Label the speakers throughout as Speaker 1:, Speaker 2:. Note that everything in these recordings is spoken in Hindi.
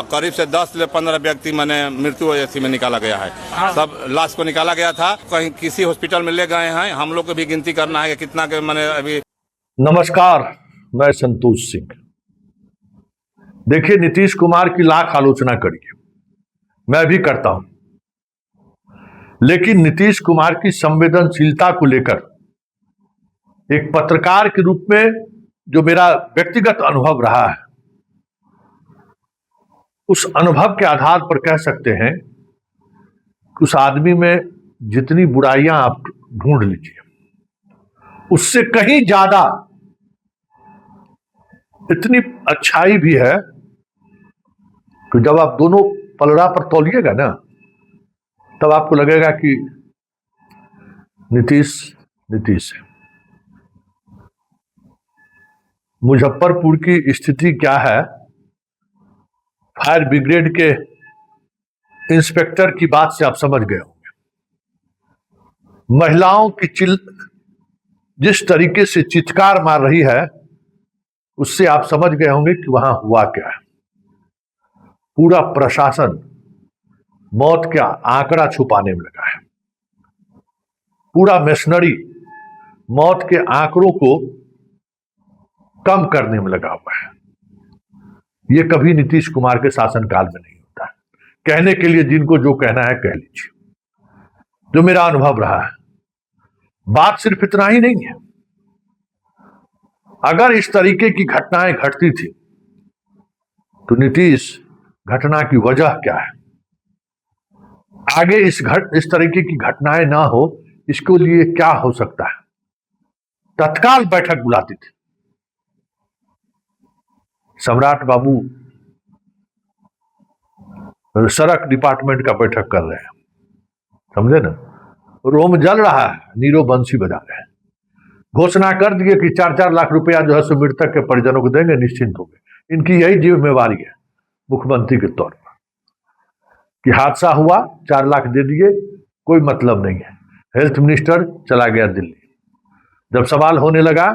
Speaker 1: करीब से 10 से 15 व्यक्ति मैंने मृत्यु एसी में निकाला गया है। सब लाश को निकाला गया था, कहीं किसी हॉस्पिटल में ले गए हैं। हम लोग को भी गिनती करना है कि कितना के मैंने अभी।
Speaker 2: नमस्कार, मैं संतोष सिंह। देखिए, नीतीश कुमार की लाख आलोचना करिए, मैं भी करता हूं, लेकिन नीतीश कुमार की संवेदनशीलता को लेकर एक पत्रकार के रूप में जो मेरा व्यक्तिगत अनुभव रहा है, उस अनुभव के आधार पर कह सकते हैं कि उस आदमी में जितनी बुराइयां आप ढूंढ लीजिए, उससे कहीं ज्यादा इतनी अच्छाई भी है कि जब आप दोनों पलड़ा पर तौलिएगा ना, तब आपको लगेगा कि नीतीश है। मुजफ्फरपुर की स्थिति क्या है, फायर ब्रिगेड के इंस्पेक्टर की बात से आप समझ गए होंगे। महिलाओं की जिस तरीके से चित्कार मार रही है, उससे आप समझ गए होंगे कि वहां हुआ क्या है। पूरा प्रशासन मौत का आंकड़ा छुपाने में लगा है। पूरा मिशनरी मौत के आंकड़ों को कम करने में लगा हुआ है। यह कभी नीतीश कुमार के शासनकाल में नहीं होता। कहने के लिए जिनको जो कहना है कह लीजिए, जो मेरा अनुभव रहा है। बात सिर्फ इतना ही नहीं है। अगर इस तरीके की घटनाएं घटती थी तो नीतीश घटना की वजह क्या है, आगे इस तरीके की घटनाएं ना हो, इसके लिए क्या हो सकता है, तत्काल बैठक बुलाती थी। सम्राट बाबू सड़क डिपार्टमेंट का बैठक कर रहे हैं, समझे ना, रोम जल रहा है, नीरो बंसी बजा रहे हैं। घोषणा कर दिए कि 4-4 लाख रुपया जो है सो मृतक के परिजनों को देंगे, निश्चिंत हो गए। इनकी यही जिम्मेवारी है मुख्यमंत्री के तौर पर कि हादसा हुआ, 4 लाख दे दिए, कोई मतलब नहीं है। हेल्थ मिनिस्टर चला गया दिल्ली। जब सवाल होने लगा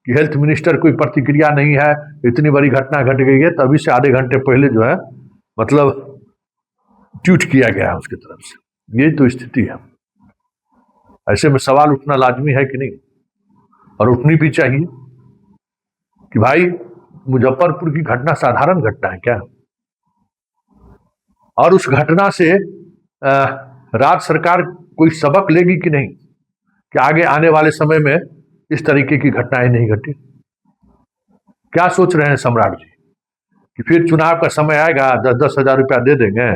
Speaker 2: कि हेल्थ मिनिस्टर कोई प्रतिक्रिया नहीं है, इतनी बड़ी घटना घट गई है, तभी से आधे घंटे पहले जो है मतलब ट्वीट किया गया है उसकी तरफ से। ये तो स्थिति है। ऐसे में सवाल उठना लाजमी है कि नहीं, और उठनी भी चाहिए कि भाई मुजफ्फरपुर की घटना साधारण घटना है क्या, और उस घटना से राज्य सरकार कोई सबक लेगी कि नहीं, कि आगे आने वाले समय में इस तरीके की घटनाएं नहीं घटी। क्या सोच रहे हैं सम्राट जी कि फिर चुनाव का समय आएगा, 10-10 हजार रुपया दे देंगे,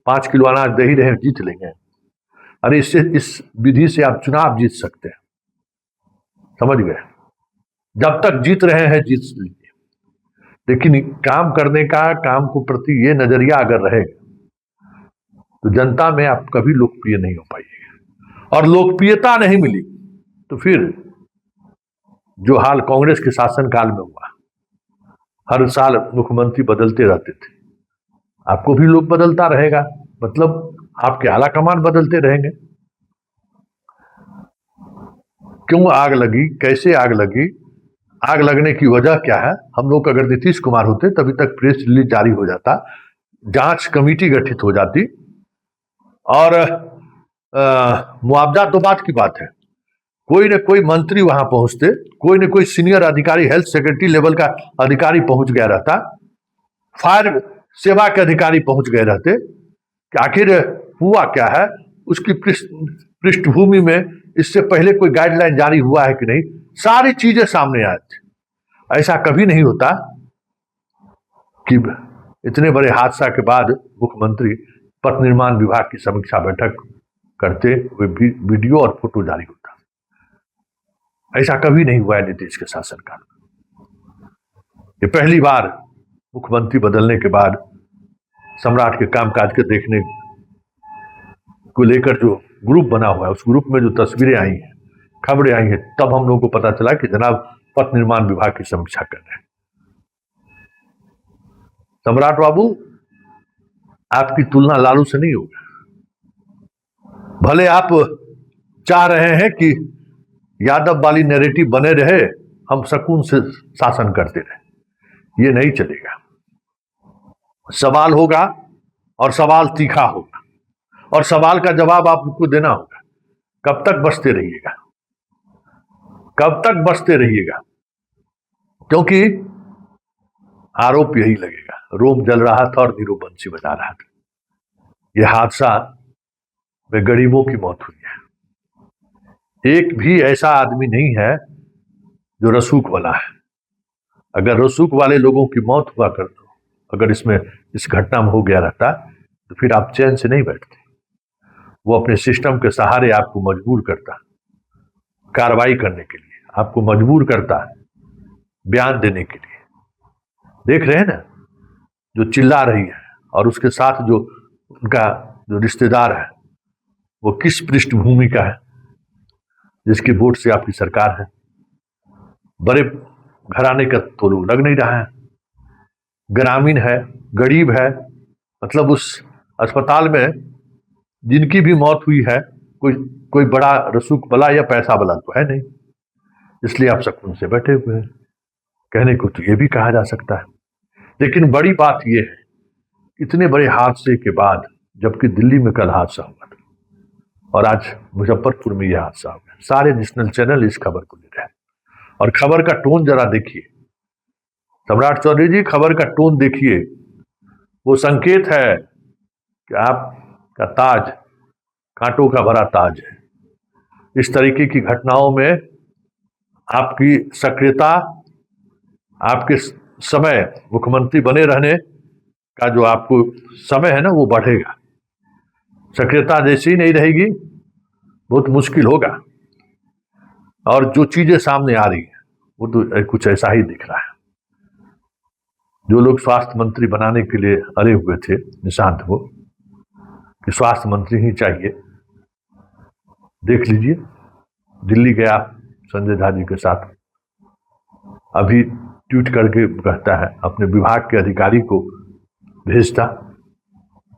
Speaker 2: 5 किलो अनाज दे ही रहे, जीत लेंगे। अरे इस विधि से आप चुनाव जीत सकते हैं, समझ गए। जब तक जीत रहे हैं जीत लीजिए, लेकिन काम करने का, काम को प्रति ये नजरिया अगर रहेगा तो जनता में आप कभी लोकप्रिय नहीं हो पाइएगा, और लोकप्रियता नहीं मिली तो फिर जो हाल कांग्रेस के शासनकाल में हुआ, हर साल मुख्यमंत्री बदलते रहते थे, आपको भी लोग बदलता रहेगा, मतलब आपके आला कमान बदलते रहेंगे। क्यों आग लगी, कैसे आग लगी, आग लगने की वजह क्या है। हम लोग अगर नीतीश कुमार होते तभी तक प्रेस रिलीज जारी हो जाता, जांच कमेटी गठित हो जाती, और मुआवजा तो बात की बात है, कोई न कोई मंत्री वहां पहुंचते, कोई न कोई सीनियर अधिकारी, हेल्थ सेक्रेटरी लेवल का अधिकारी पहुंच गया रहता, फायर सेवा के अधिकारी पहुंच गए रहते कि आखिर हुआ क्या है, उसकी पृष्ठभूमि में इससे पहले कोई गाइडलाइन जारी हुआ है कि नहीं, सारी चीजें सामने आए थे। ऐसा कभी नहीं होता कि इतने बड़े हादसा के बाद मुख्यमंत्री पथ निर्माण विभाग की समीक्षा बैठक करते हुए वीडियो और फोटो जारी होता। ऐसा कभी नहीं हुआ है नीतीश के शासनकाल में। ये पहली बार मुख्यमंत्री बदलने के बाद सम्राट के कामकाज के देखने को लेकर जो ग्रुप बना हुआ है, उस ग्रुप में जो तस्वीरें आई हैं, खबरें आई हैं, तब हम लोगों को पता चला कि जनाब पथ निर्माण विभाग की समीक्षा कर रहे हैं। सम्राट बाबू, आपकी तुलना लालू से नहीं होगी। भले आप चाह रहे हैं कि यादव वाली नैरेटिव बने रहे हम सुकून से शासन करते रहे। ये नहीं चलेगा। सवाल होगा और सवाल तीखा होगा और सवाल का जवाब आपको देना होगा। कब तक बचते रहिएगा? कब तक बचते रहिएगा? क्योंकि आरोप यही लगेगा, रोम जल रहा था और नीरू बंसी बजा रहा था। यह हादसा में गरीबों की मौत हुई है। एक भी ऐसा आदमी नहीं है जो रसूख वाला है। अगर रसूख वाले लोगों की मौत हुआ कर, अगर इसमें इस घटना में हो गया रहता तो फिर आप चैन से नहीं बैठते। वो अपने सिस्टम के सहारे आपको मजबूर करता कार्रवाई करने के लिए, आपको मजबूर करता बयान देने के लिए। देख रहे हैं ना, जो चिल्ला रही है और उसके साथ जो उनका जो रिश्तेदार है वो किस पृष्ठभूमि का है, जिसके वोट से आपकी सरकार है। बड़े घराने का तो लग नहीं रहा है, ग्रामीण है, गरीब है। मतलब उस अस्पताल में जिनकी भी मौत हुई है कोई बड़ा रसूख वाला या पैसा वाला तो है नहीं, इसलिए आप सुकून से बैठे हुए हैं। कहने को तो ये भी कहा जा सकता है। लेकिन बड़ी बात यह है, इतने बड़े हादसे के बाद, जबकि दिल्ली में कल हादसा हुआ था और आज मुजफ्फरपुर में यह हादसा हो गया, सारे नेशनल चैनल इस खबर को ले रहे हैं। और खबर का टोन जरा देखिए सम्राट चौधरी जी, खबर का टोन देखिए। वो संकेत है कि आपका ताज कांटों का भरा ताज है। इस तरीके की घटनाओं में आपकी सक्रियता, आपके समय मुख्यमंत्री बने रहने का जो आपको समय है ना, वो बढ़ेगा। सक्रियता जैसी ही नहीं रहेगी, बहुत मुश्किल होगा। और जो चीजें सामने आ रही है वो तो कुछ ऐसा ही दिख रहा है। जो लोग स्वास्थ्य मंत्री बनाने के लिए अड़े हुए थे, निशांत को कि स्वास्थ्य मंत्री ही चाहिए, देख लीजिए दिल्ली गया संजय झा जी के साथ, अभी ट्वीट करके कहता है, अपने विभाग के अधिकारी को भेजता।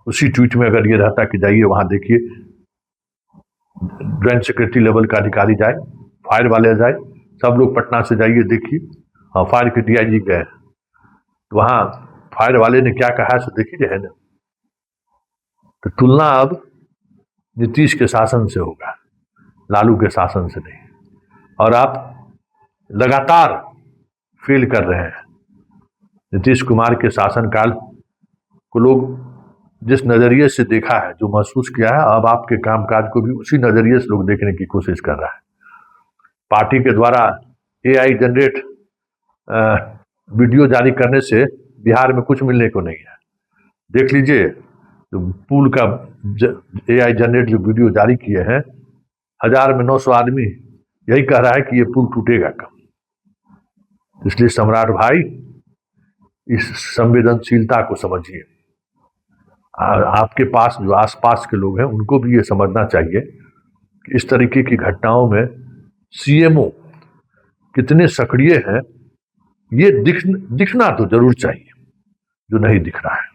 Speaker 2: उसी ट्वीट में अगर ये रहता कि जाइए वहां देखिए, जॉइंट सेक्रेटरी लेवल का अधिकारी जाए, फायर वाले जाए, सब लोग पटना से जाइए देखिए। हाँ, फायर के डीआईजी गए तो वहां फायर वाले ने क्या कहा सो देख ही रहे ना। तो तुलना अब नीतीश के शासन से होगा, लालू के शासन से नहीं। और आप लगातार फेल कर रहे हैं। नीतीश कुमार के शासनकाल को लोग जिस नजरिए से देखा है, जो महसूस किया है, अब आपके कामकाज को भी उसी नजरिए से लोग देखने की कोशिश कर रहा है। पार्टी के द्वारा एआई जनरेट वीडियो जारी करने से बिहार में कुछ मिलने को नहीं है। देख लीजिए, तो पुल का एआई जनरेट जो वीडियो जारी किए हैं, 1000 में 900 आदमी यही कह रहा है कि ये पुल टूटेगा कब। इसलिए सम्राट भाई, इस संवेदनशीलता को समझिए। आपके पास जो आसपास के लोग हैं उनको भी ये समझना चाहिए कि इस तरीके की घटनाओं में सीएमओ कितने सक्रिय हैं, ये दिखना तो जरूर चाहिए, जो नहीं दिख रहा है।